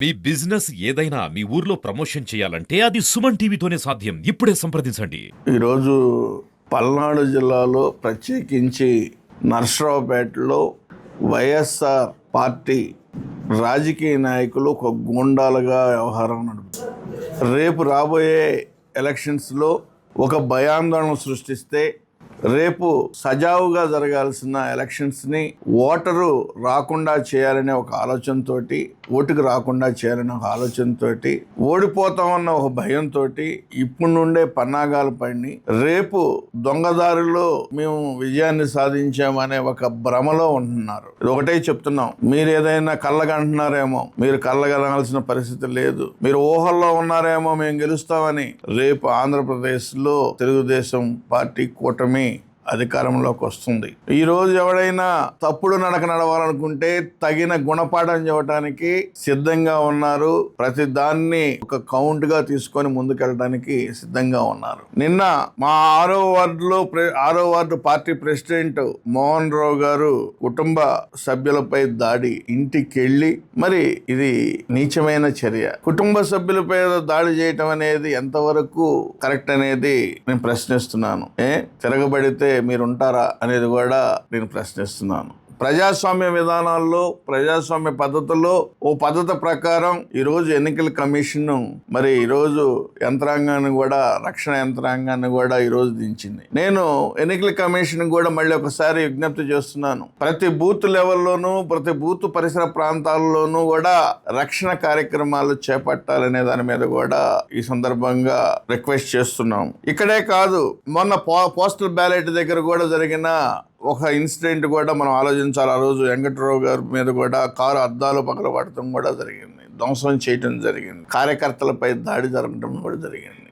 మీ business ఏదైనా మీ ఊర్లో promotion చేయాలంటే అది సుమన్ టీవీతోనే సాధ్యం. ఇప్పుడే సంప్రదించండి. ఈరోజు పల్నాడు జిల్లాలో ప్రత్యేకించి నర్సరావుపేటలో వైఎస్ఆర్ పార్టీ రాజకీయ నాయకులు ఒక గూండాలుగా వ్యవహారం నడుపుతారు. రేపు రాబోయే ఎలక్షన్స్లో ఒక భయాందోళన సృష్టిస్తే రేపు సజావుగా జరగాల్సిన ఎలక్షన్స్ని ఓటరు రాకుండా చేయాలనే ఒక ఆలోచనతోటి, ఓటుకు రాకుండా చేయాలనే ఒక ఆలోచనతోటి, ఓడిపోతామన్న ఒక భయంతో ఇప్పటి నుండే పన్నాగాలు పడి రేపు దొంగదారిలో మేము విజయాన్ని సాధించామనే ఒక భ్రమలో ఉంటున్నారు. ఇది ఒకటే చెప్తున్నాం, మీరు ఏదైనా కళ్ళగంటున్నారేమో, మీరు కళ్ళగనాల్సిన పరిస్థితి లేదు. మీరు ఊహల్లో ఉన్నారేమో మేము గెలుస్తామని. రేపు ఆంధ్రప్రదేశ్లో తెలుగుదేశం పార్టీ కూటమి అధికారంలోకి వస్తుంది. ఈ రోజు ఎవడైనా తప్పుడు నడక నడవాలనుకుంటే తగిన గుణపాఠం చెప్పడానికి సిద్ధంగా ఉన్నారు. ప్రతి దాన్ని ఒక కౌంట్ గా తీసుకొని ముందుకెళ్ళడానికి సిద్ధంగా ఉన్నారు. నిన్న మా 6వ ward party president Mohan Rao గారు కుటుంబ సభ్యులపై దాడి, ఇంటికెళ్ళి మరి ఇది నీచమైన చర్య. కుటుంబ సభ్యులపై దాడి చేయటం అనేది ఎంతవరకు కరెక్ట్ అనేది నేను ప్రశ్నిస్తున్నాను. తిరగబడితే మీరు ఉంటారా అనేది కూడా నేను ప్రశ్నిస్తున్నాను. ప్రజాస్వామ్య విధానాల్లో, ప్రజాస్వామ్య పద్ధతుల్లో ఓ పద్ధతి ప్రకారం ఈరోజు ఎన్నికల కమిషన్ మరి ఈరోజు యంత్రాంగాన్ని కూడా, రక్షణ యంత్రాంగాన్ని కూడా ఈరోజు దించింది. నేను ఎన్నికల కమిషన్ కూడా మళ్ళీ ఒకసారి విజ్ఞప్తి చేస్తున్నాను. ప్రతి బూత్ లెవెల్లోనూ, ప్రతి బూత్ పరిసర ప్రాంతాల్లోనూ కూడా రక్షణ కార్యక్రమాలు చేపట్టాలనే దాని మీద కూడా ఈ సందర్భంగా రిక్వెస్ట్ చేస్తున్నాం. ఇక్కడే కాదు, మొన్న పోస్టల్ బ్యాలెట్ దగ్గర కూడా జరిగిన ఒక ఇన్సిడెంట్ కూడా మనం ఆలోచించాలి. ఆ రోజు వెంకటరావు గారి మీద కూడా కారు అద్దాలు పగలబడటం కూడా జరిగింది, ధ్వంసం చేయటం జరిగింది, కార్యకర్తలపై దాడి జరగడం కూడా జరిగింది.